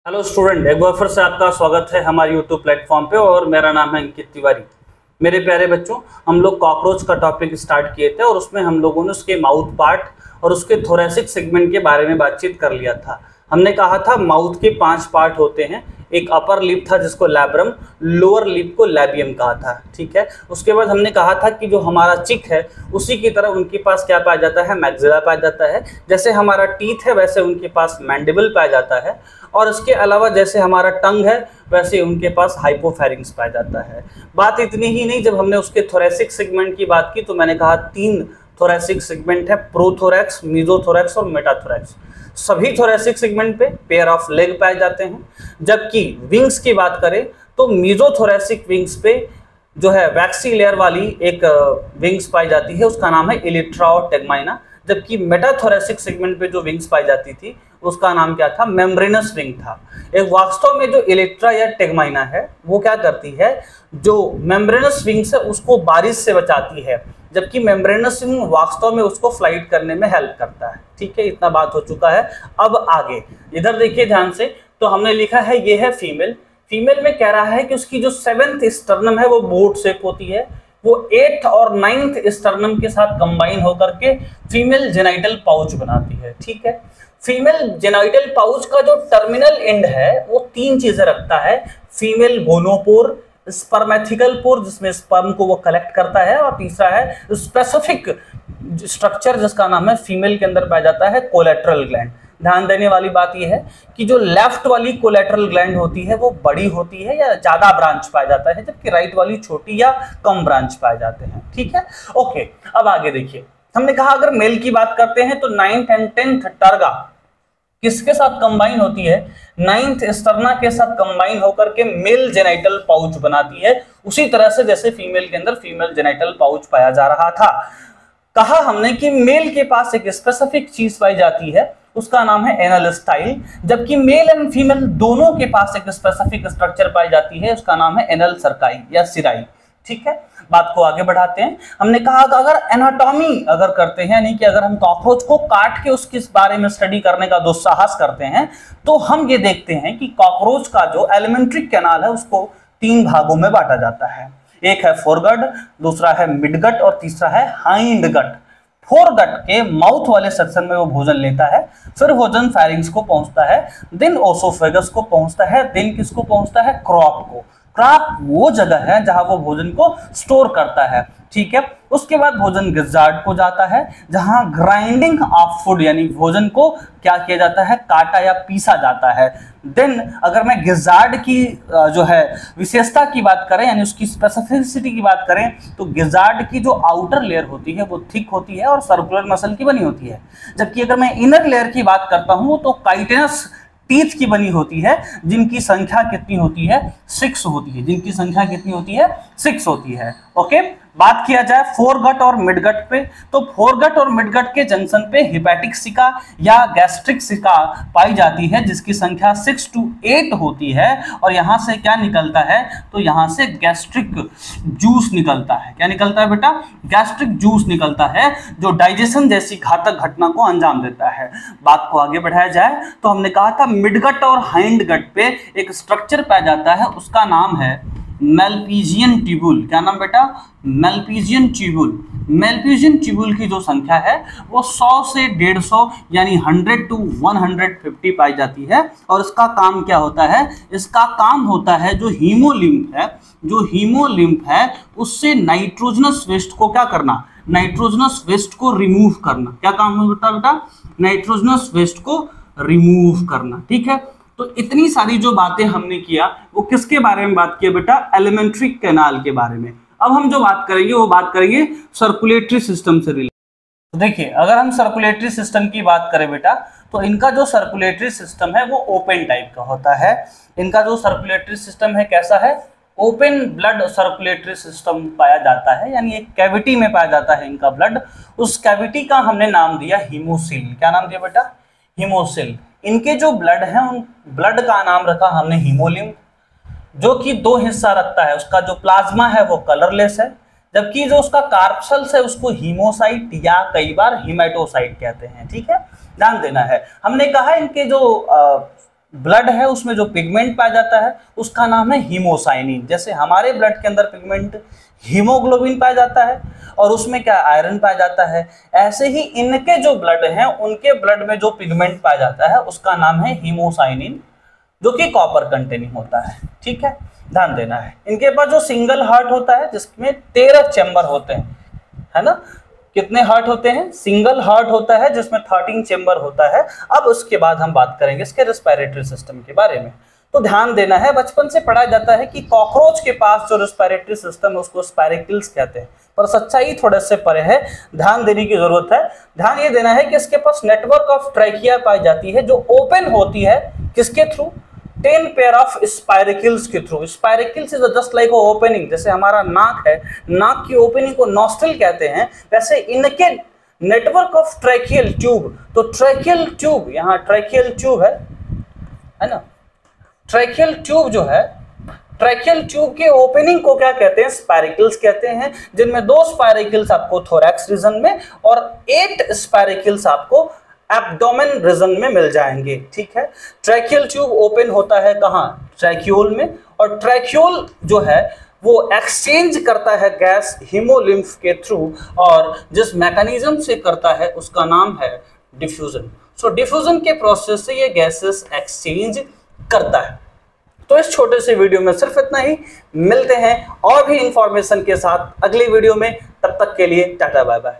Hello student, एक बार फिर से आपका स्वागत है हमारे यूट्यूब प्लेटफॉर्म पे और मेरा नाम है अंकित तिवारी। मेरे प्यारे बच्चों, हम लोग कॉकरोच का टॉपिक स्टार्ट किए थे और उसमें हम लोगों ने उसके माउथ पार्ट और उसके थोरेसिक सेगमेंट के बारे में बातचीत कर लिया था। हमने कहा था माउथ के 5 पार्ट होते हैं। एक अपर लिप था जिसको लैब्रम, लोअर लिप को लैबियम कहा था, ठीक है। उसके बाद हमने कहा था कि जो हमारा चिक है उसी की तरह उनके पास क्या पाया जाता है, मैक्सिला पाया जाता है। जैसे हमारा टीथ है वैसे उनके पास मैंडिबल पाया जाता है और इसके अलावा जैसे हमारा टंग है वैसे उनके पास हाइपोफेरिंक्स पाया जाता है। बात इतनी ही नहीं, जब हमने उसके थोरेसिक सेगमेंट की बात की तो मैंने कहा 3 थोरेसिक सेगमेंट है, प्रोथोरैक्स, मीजोथोरैक्स और मेटाथोरैक्स। सभी थोरेसिक सेगमेंट पे पेयर ऑफ लेग पाए जाते हैं। जबकि विंग्स की बात करें तो मीजोथोरेसिक विंग्स पे जो है वैक्सी लेयर वाली एक विंग्स पाई जाती है, उसका नाम है इलिट्रा और टेगमाइना। जबकि मेटाथोरेसिक सेगमेंट पे जो विंग्स पाई जाती थी उसका नाम क्या था, मेम्ब्रेनस विंग था। एक वास्तव में जो इलिट्रा या टेगमाइना है वो क्या करती है, जो मेम्ब्रेनस विंग्स है उसको बारिश से बचाती है, जबकि मेम्ब्रेनस विंग वास्तव में उसको फ्लाइट करने में हेल्प करता है। ठीक है, इतना बात हो चुका है। अब आगे इधर देखिए ध्यान से, तो हमने लिखा है ये है फीमेल। फीमेल में कह रहा है कि उसकी जो 7th स्टर्नम है वो बोट शेप होती है, वो 8th और 9th स्टर्नम के साथ कंबाइन होकर के फीमेल जेनाइटल पाउच बनाती है। ठीक है, फीमेल जेनाइटल पाउच का जो टर्मिनल एंड है वो 3 चीजें रखता है। फीमेल गोनोपोर, स्पर्मेथिकल पोर जिसमें स्पर्म को वो कलेक्ट करता है, और तीसरा है स्पेसिफिक स्ट्रक्चर जिसका नाम है फीमेल के अंदर पाया जाता है कोलेट्रल ग्लैंड। ध्यान देने वाली बात यह है कि जो लेफ्ट वाली कोलेट्रल ग्लैंड होती है वो बड़ी होती है या ज्यादा ब्रांच पाया जाता है, जबकि राइट वाली छोटी या कम ब्रांच पाए जाते हैं। ठीक है, ओके। अब आगे देखिए, हमने कहा अगर मेल की बात करते हैं तो 9th एंड 10th टर्गा किसके साथ कंबाइन होती है, 9th स्टर्ना के साथ कंबाइन होकर के मेल जेनाइटल पाउच बनाती है, उसी तरह से जैसे फीमेल के अंदर फीमेल जेनाइटल पाउच पाया जा रहा था। कहा हमने कि मेल के पास एक स्पेसिफिक चीज पाई जाती है, उसका नाम है एनल स्टाइल, जबकि मेल एंड फीमेल दोनों के पास एक स्पेसिफिक स्ट्रक्चर पाई जाती है, उसका नाम है एनल सर्काई या सिराई। ठीक है, बात को आगे बढ़ाते हैं। हमने कहा कि अगर एनाटॉमी अगर करते हैं, यानी कि अगर हम कॉकरोच को काट के उसके बारे में स्टडी करने का दुस्साहस करते हैं, तो हम ये देखते हैं कि कॉकरोच का जो एलिमेंट्री कैनाल है उसको 3 भागों में बांटा जाता है। एक है फोरगट, दूसरा है मिडगट और तीसरा है हाइंड गट। फोरगट के माउथ वाले सेक्शन में वो भोजन लेता है, फिर भोजन फेरिंग्स को पहुंचता है, देन ओसोफेगस को पहुंचता है, देन किसको पहुंचता है, क्रॉप को। क्रॉप वो जगह है जहां वो भोजन को स्टोर करता है। ठीक है, उसके बाद भोजन गिजार्ड को जाता है, जहां ग्राइंडिंग ऑफ फूड यानी भोजन को क्या किया जाता है, काटा या पीसा जाता है। देन अगर मैं गिजार्ड की जो है विशेषता की बात करें यानी उसकी स्पेसिफिसिटी की बात करें, तो गिजार्ड की जो आउटर लेयर होती है वो थिक होती है और सर्कुलर मसल की बनी होती है, जबकि अगर मैं इनर लेयर की बात करता हूं तो काइटिनस टीथ की बनी होती है, जिनकी संख्या कितनी होती है, 6 होती है, जिनकी संख्या कितनी होती है, 6 होती है। ओके, बात किया जाए फोरगट और मिडगट पे, तो फोरगट और मिडगट के जंक्शन पे हिपैटिक सिका या गैस्ट्रिक सिका पाई जाती है, जिसकी संख्या 6 to 8 होती है, और यहां से क्या निकलता है, तो यहां से गैस्ट्रिक जूस निकलता है। क्या निकलता है बेटा, गैस्ट्रिक जूस निकलता है, जो डाइजेशन जैसी घातक घटना को अंजाम देता है। बात को आगे बढ़ाया जाए तो हमने कहा था मिडगट और हाइंड गट पे एक स्ट्रक्चर पाया जाता है, उसका नाम है मेलपीजियन ट्यूबुल। क्या नाम बेटा, मेलपीजियन ट्यूबुल। मेलपीजियन ट्यूबुल की जो संख्या है वो 100 से 150 यानी 100 to 150 पाई जाती है, और इसका काम क्या होता है, इसका काम होता है जो हीमोलिम्फ है, जो हीमोलिम्फ है उससे नाइट्रोजनस वेस्ट को क्या करना, नाइट्रोजनस वेस्ट को रिमूव करना। क्या काम होता है बेटा, नाइट्रोजनस वेस्ट को रिमूव करना। ठीक है, तो इतनी सारी जो बातें हमने किया वो किसके बारे में बात किया बेटा, एलिमेंट्री कैनाल के बारे में। अब हम जो बात करेंगे वो बात करेंगे सर्कुलेटरी सिस्टम से रिलेटेड। तो देखिए, अगर हम सर्कुलेटरी सिस्टम की बात करें बेटा, तो इनका जो सर्कुलेटरी सिस्टम है वो ओपन टाइप का होता है। इनका जो सर्कुलेटरी सिस्टम है कैसा है, ओपन ब्लड सर्कुलेटरी सिस्टम पाया जाता है, यानी एक कैविटी में पाया जाता है इनका ब्लड। उस कैविटी का हमने नाम दिया हीमोसिल। क्या नाम दिया बेटा, हीमोसिल। इनके जो ब्लड है उन ब्लड का नाम रखा हमने हीमोलिम्फ, जो कि 2 हिस्सा रखता है। उसका जो प्लाज्मा है वो कलरलेस है, जबकि जो उसका कार्पसल्स है उसको हीमोसाइट या कई बार हीमेटोसाइट कहते हैं। ठीक है, ध्यान देना है। हमने कहा इनके जो ब्लड है उसमें जो पिगमेंट पाया जाता है उसका नाम है हीमोसाइनिन। जैसे हमारे ब्लड के अंदर पिगमेंट हीमोग्लोबिन पाया जाता है और उसमें क्या आयरन पाया जाता है, ऐसे ही इनके जो ब्लड हैं उनके ब्लड में जो पिगमेंट पाया जाता है उसका नाम है हीमोसाइनिन, जो कि कॉपर कंटेनिंग होता है। ठीक है, ध्यान देना है। इनके पास जो सिंगल हार्ट होता है जिसमें 13 चैम्बर होते हैं, है ना। कितने हार्ट होते हैं? सिंगल हार्ट होता है जिसमें 13 चैम्बर होता है। अब उसके बाद हम बात करेंगे इसके रेस्पिरेटरी सिस्टम के बारे में। तो ध्यान देना है, बचपन से पढ़ा जाता है कि कॉकरोच के पास जो रेस्पिरेटरी सिस्टम है उसको स्पाइरेकिल्स कहते हैं, पर सच्चाई थोड़े से परे है, ध्यान देने की जरूरत है। ध्यान ये देना है कि इसके पास नेटवर्क ऑफ ट्रैकिया पाई जाती है जो ओपन होती है किसके थ्रू? 10 पेयर ऑफ स्पाइरेकिल्स के through. Spiracles is just like opening, जैसे हमारा नाक है, नाक की ओपनिंग को नॉस्ट्रिल कहते हैं, वैसे इनके नेटवर्क ऑफ ट्रैकियल ट्यूब। तो ट्रैकियल ट्यूब, यहाँ ट्रैकियल ट्यूब है ना, ट्रैकियल ट्यूब जो है, ट्रैकियल ट्यूब के ओपनिंग को क्या कहते हैं? स्पाइरेकिल्स कहते हैं, जिनमें 2 स्पाइरेकिल्स आपको थोरैक्स रीजन में और 8 स्पाइरेकिल्स आपको एब्डोमेन रीजन में मिल जाएंगे। ठीक है, ट्रैकियल ट्यूब ओपन होता है कहाँ? ट्रैक्यूल में, और ट्रैक्यूल जो है वो एक्सचेंज करता है गैस हीमोलिम्फ के थ्रू, और जिस मैकेनिज्म से करता है उसका नाम है डिफ्यूजन। सो डिफ्यूजन के प्रोसेस से ये गैसेस एक्सचेंज करता है। तो इस छोटे से वीडियो में सिर्फ इतना ही, मिलते हैं और भी इंफॉर्मेशन के साथ अगली वीडियो में, तब तक के लिए टाटा बाय बाय।